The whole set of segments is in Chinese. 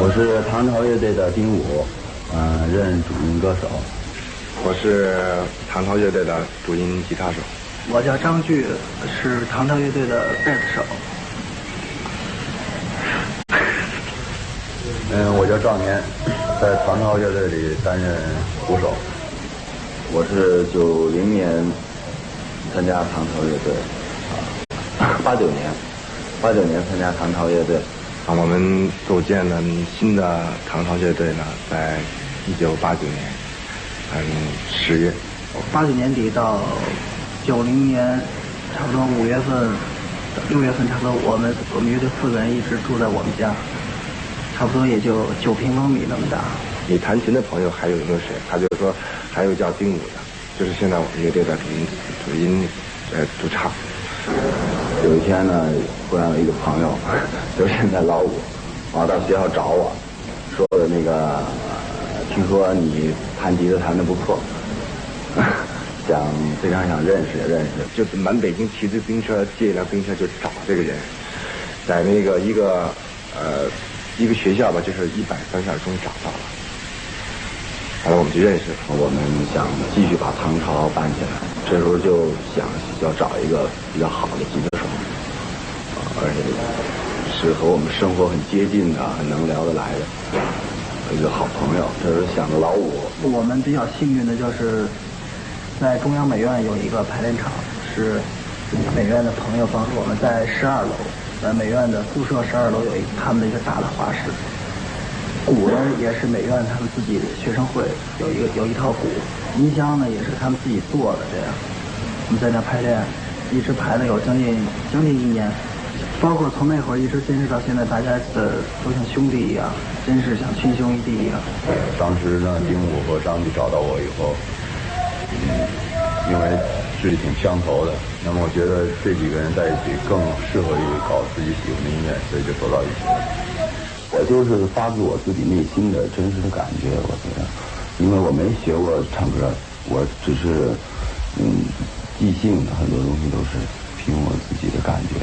我是唐朝乐队的丁武，任主音歌手。我是唐朝乐队的主音吉他手。我叫张炬，是唐朝乐队的贝斯手。我叫赵年，在唐朝乐队里担任鼓手。我是90年参加唐朝乐队，89年参加唐朝乐队。我们组建了新的唐朝乐队呢，在1989年10月。89年底到90年，差不多5月份、6月份，差不多我们乐队4个人一直住在我们家，差不多也就9平方米那么大。你弹琴的朋友还有没有谁？他就说还有叫丁武的，就是现在我们乐队的主唱。有一天呢，忽然有一个朋友，就是现在老五，到学校找我，说的那个，听说你弹吉他弹得不错，非常想认识。就是满北京骑自行车，借一辆自行车就找这个人，在那个一个学校吧，就是132中找到了。后来我们就认识了，我们想继续把唐朝办起来，这时候就想要找一个比较好的吉他手，而且是和我们生活很接近的、很能聊得来的一个好朋友。这是想着老五。我们比较幸运的就是在中央美院有一个排练场，是美院的朋友帮助我们在12楼，美院的宿舍12楼有他们的一个大的画室。鼓呢也是美院他们自己学生会有一套鼓，音箱呢也是他们自己做的。这样我们在那排练，一直排了有将近1年，包括从那会儿一直坚持到现在，大家都像兄弟一样，真是像亲兄弟一样。当时呢，丁武和张炬找到我以后，因为志挺相投的，那么我觉得这几个人在一起更适合于搞自己喜欢的音乐，所以就走到一起了。我就是发自我自己内心的真实的感觉，我觉得，因为我没学过唱歌，我只是即兴的，很多东西都是凭我自己的感觉，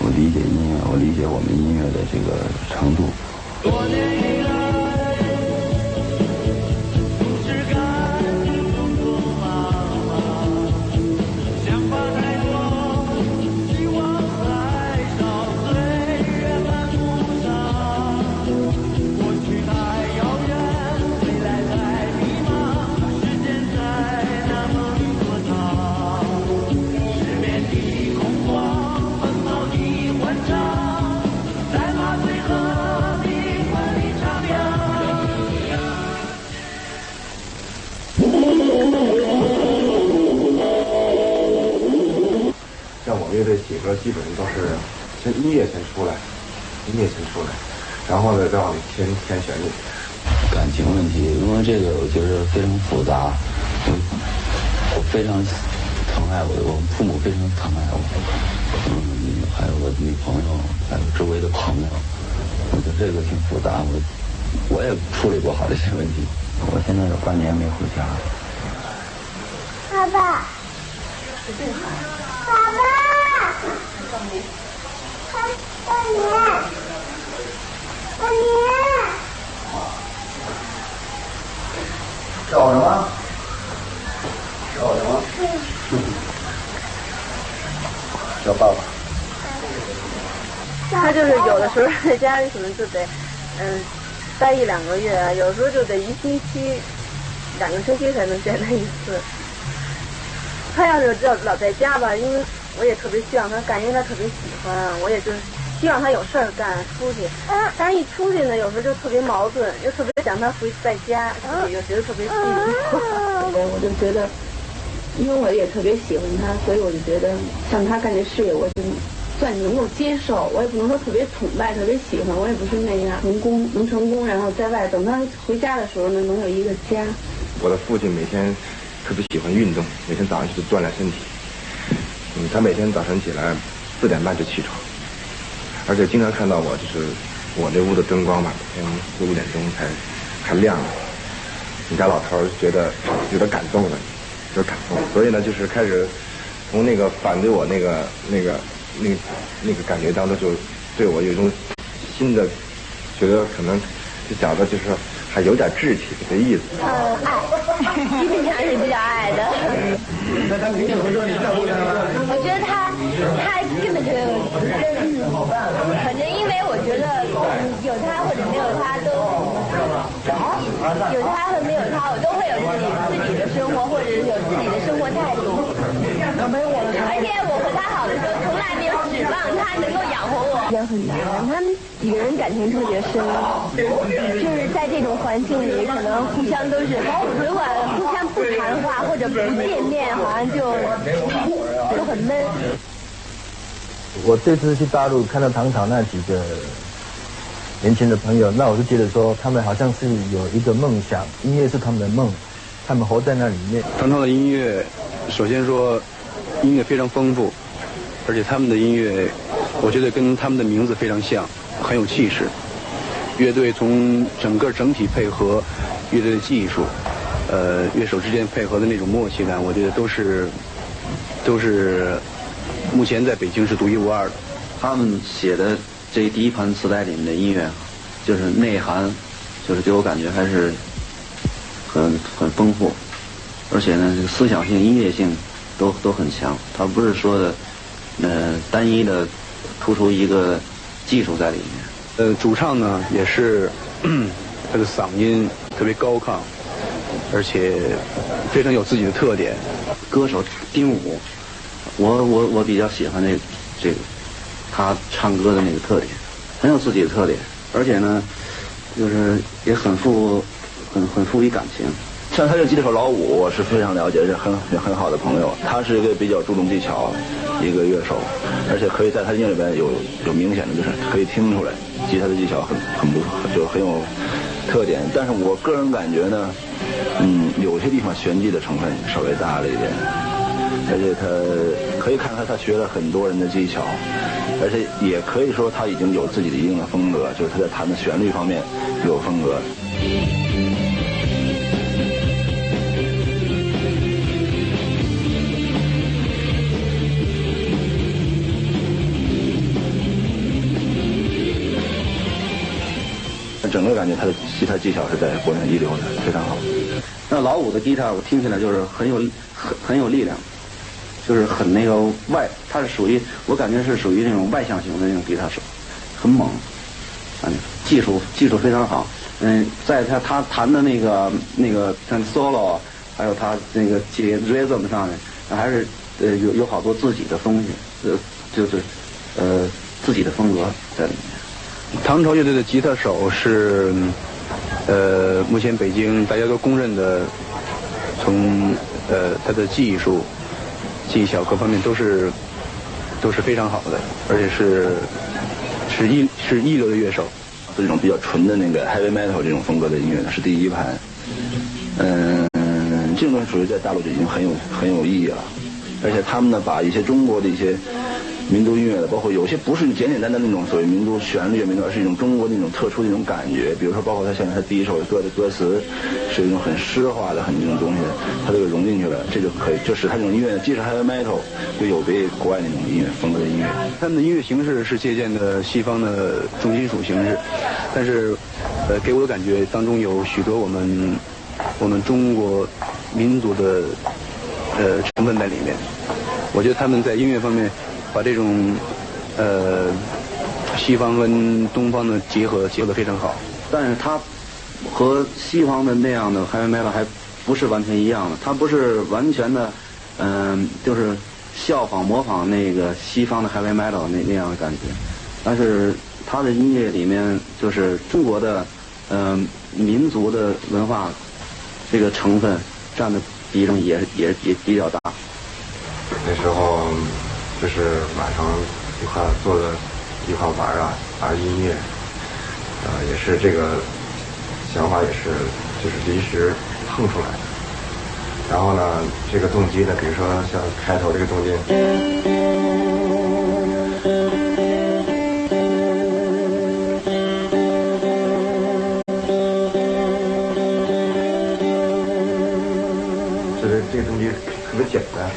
我理解音乐，我理解我们音乐的这个程度。乐队写歌基本上都是先音乐先出来，然后呢再往里填旋律。感情问题，因为这个我觉得非常复杂，我非常疼爱我父母非常疼爱我，还有我女朋友，还有周围的朋友，我觉得这个挺复杂，我也处理不好这些问题。我现在有半年没回家。爸爸，爸爸。找什么？叫爸爸。他就是有的时候在家里可能就得待1-2个月啊，有时候就得1星期、2个星期才能见他一次。他要是老在家吧，因为我也特别希望他感觉他特别喜欢，我也就是希望他有事儿干出去，但是一出去呢，有时候就特别矛盾，又特别想他在家，又觉得特别寂寞。我就觉得，因为我也特别喜欢他，所以我就觉得像他干这事业，我就算能够接受，我也不能说特别崇拜、特别喜欢，我也不是那样能成功，然后在外等他回家的时候呢，能有一个家。我的父亲每天特别喜欢运动，每天早上去锻炼身体。他每天早晨起来4点半就起床，而且经常看到我，就是我这屋的灯光吧，每天4-5点钟才亮了。你家老头觉得有点感动了，所以呢，就是开始从那个反对我那个感觉当中，就对我有一种新的觉得可能就讲的就是还有点志气的意思。爱，基本上是比较爱的。那他明显会说你照顾他吗？我觉得他根本就反正因为我觉得有他或者没有他都有他和没有他，我都会有自己的生活，或者是有自己的生活态度。而且我和他好的时候，从来没有指望他能够养活我。也很难，他们几个人感情特别深，就是在这种环境里，可能互相都是，如果互相不谈话或者不见面，好像就很闷。我这次去大陆看到唐朝那几个年轻的朋友，那我就觉得说他们好像是有一个梦想，音乐是他们的梦，他们活在那里面。唐朝的音乐，首先说音乐非常丰富，而且他们的音乐我觉得跟他们的名字非常像，很有气势。乐队从整体配合，乐队的技术，乐手之间配合的那种默契感，我觉得都是目前在北京是独一无二的。他们写的这第一盘磁带里面的音乐，就是内涵，就是给我感觉还是很丰富，而且呢，这个思想性、音乐性都很强。他不是说的单一的突出一个技术在里面。主唱呢也是他的嗓音特别高亢，而且非常有自己的特点。歌手丁武，我比较喜欢这个他唱歌的那个特点，很有自己的特点，而且呢，就是也很富于感情。像他这吉他手老五，我是非常了解，是很好的朋友。他是一个比较注重技巧一个乐手，而且可以在他音乐里边有明显的，就是可以听出来吉他的技巧就很有特点。但是我个人感觉呢，有些地方炫技的成分稍微大了一点，而且他可以看出他学了很多人的技巧，而且也可以说他已经有自己的一定的风格，就是他在弹的旋律方面有风格。整个感觉他的吉他技巧是在国内一流的，非常好。那老五的吉他我听起来就是很有力量，就是很那个他是我感觉是属于那种外向型的那种吉他手，很猛，技术非常好。在他弹的那个像 solo， 还有他那个rhythm 上面，还是有好多自己的东西，就是自己的风格在里面。唐朝乐队的吉他手是目前北京大家都公认的，从他的技术、技巧各方面都是非常好的，而且是一流的乐手。这种比较纯的那个 heavy metal 这种风格的音乐呢，是第一盘。这种东西属于在大陆就已经很有意义了，而且他们呢把一些中国的一些民族音乐的，包括有些不是简简单单那种所谓民族旋律而是一种中国那种特殊的一种感觉。比如说包括他第一首歌的歌词是一种很诗化的很这种东西，他这个融进去了，这就可以就使他这种音乐即使 heavy metal 就有别于国外那种音乐风格的音乐。他们的音乐形式是借鉴的西方的重金属形式，但是给我的感觉当中有许多我们中国民族的成分在里面。我觉得他们在音乐方面把这种西方跟东方的结合得非常好，但是它和西方的那样的 heavy metal 还不是完全一样的，它不是完全的就是模仿那个西方的 heavy metal 那样的感觉，但是它的音乐里面就是中国的民族的文化这个成分占的比重也比较大。那时候就是晚上一块坐着一块玩音乐，也是这个想法也是就是临时碰出来的。然后呢，这个动机呢，比如说像开头这个动机，就是这个动机特别简单，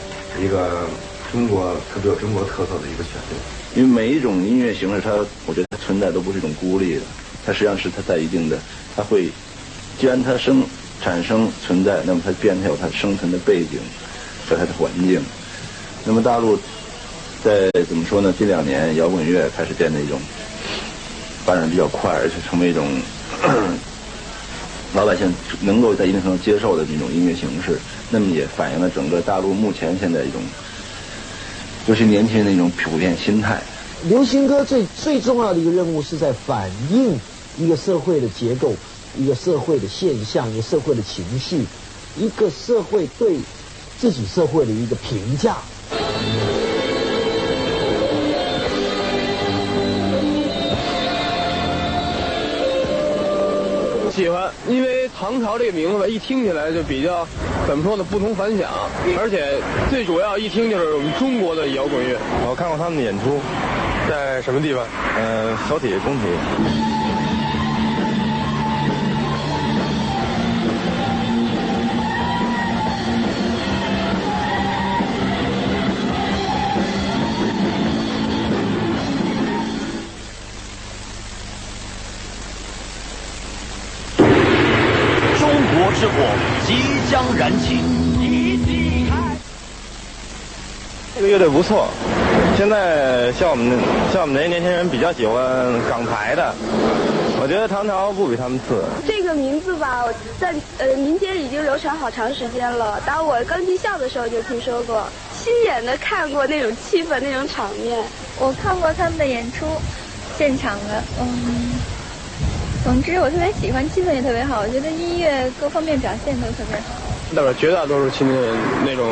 一个中国特别有中国特色的一个旋律。因为每一种音乐形式它，我觉得存在都不是一种孤立的，它实际上是它在一定的，它会，既然它产生存在，那么它必然它有它生存的背景和它的环境。那么大陆在怎么说呢？近2年摇滚乐开始变得一种发展比较快，而且成为一种老百姓能够在一定程度接受的这种音乐形式。那么也反映了整个大陆目前现在一种，尤其年轻人的一种普遍心态。流行歌最重要的一个任务是在反映一个社会的结构，一个社会的现象，一个社会的情绪，一个社会对自己社会的一个评价。喜欢，因为唐朝这个名字一听起来就比较怎么说呢，不同凡响，而且最主要一听就是我们中国的摇滚乐。我看过他们的演出，在什么地方？小铁工体。之火即将燃起。这个乐队不错，现在像我们这些年轻人比较喜欢港台的，我觉得唐朝不比他们次。这个名字吧，我在民间已经流传好长时间了。当我刚进校的时候就听说过，亲眼的看过那种气氛、那种场面。我看过他们的演出，现场的，总之我特别喜欢，气氛也特别好，我觉得音乐各方面表现都特别好。代表绝大多数青年人那种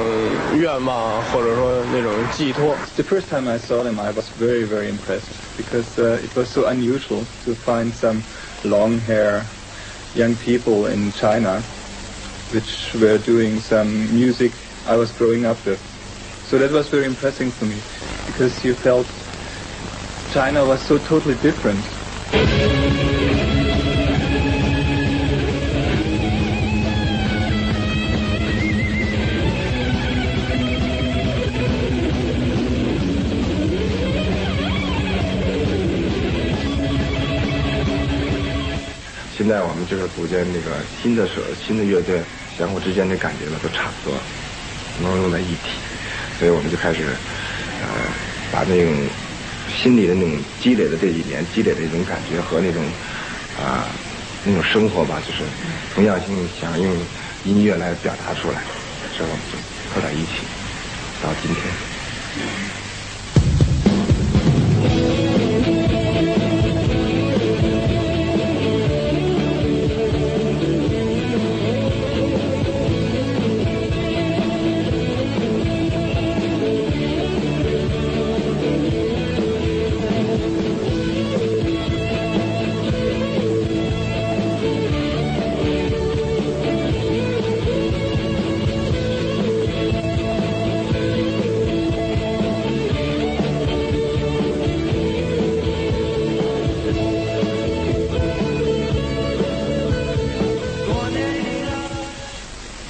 愿望或者说那种寄托。 The first time I saw them, I was very, very impressed because it was so unusual to find some long hair young people in China which were doing some music I was growing up with. So that was very impressive for me because you felt China was so totally different. 现在我们就是组建这个新的乐队，相互之间的感觉呢都差不多，能融在一体，所以我们就开始把那种心里的那种积累的这几年积累的一种感觉和那种那种生活吧，就是同样性想用音乐来表达出来，所以我们就凑在一起，到今天。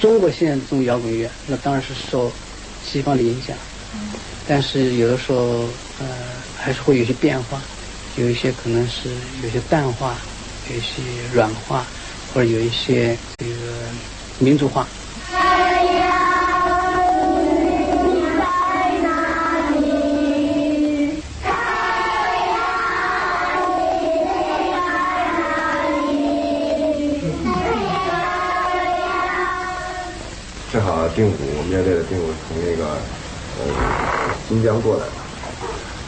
中国现在这种摇滚乐，那当然是受西方的影响，但是有的时候还是会有些变化，有一些可能是有些淡化，有一些软化，或者有一些这个民族化。正好丁武，我们乐队的丁武从那个新疆过来的，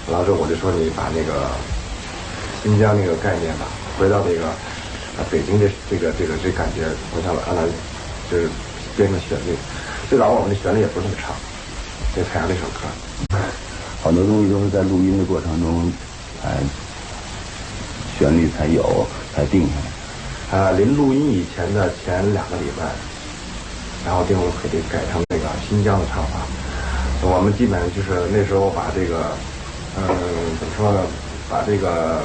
完了之后我就说你把那个新疆那个概念吧，回到这个北京这感觉，我想让他就是编个旋律。最早我们的旋律也不是那么长，就采样这首歌，好多东西都是在录音的过程中，旋律才定下来。临录音以前的前2个礼拜。然后丁武可以改成那个新疆的唱法，我们基本上就是那时候把这个，怎么说呢，把这个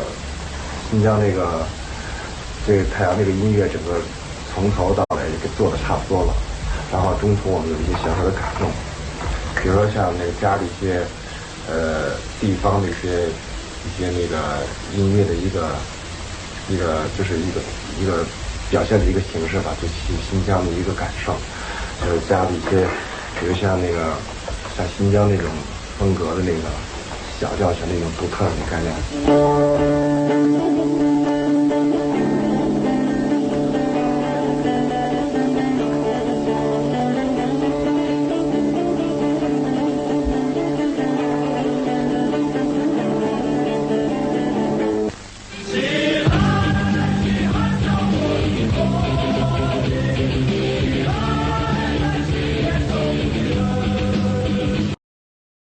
新疆这个太阳这个音乐整个从头到尾给做的差不多了，然后中途我们有一些小小的改动，比如说像那个加了一些地方的一些那个音乐的一个就是一个表现的一个形式吧，对新疆的一个感受，就是加了一些，比如像新疆那种风格的那个小调弦那种独特的概念。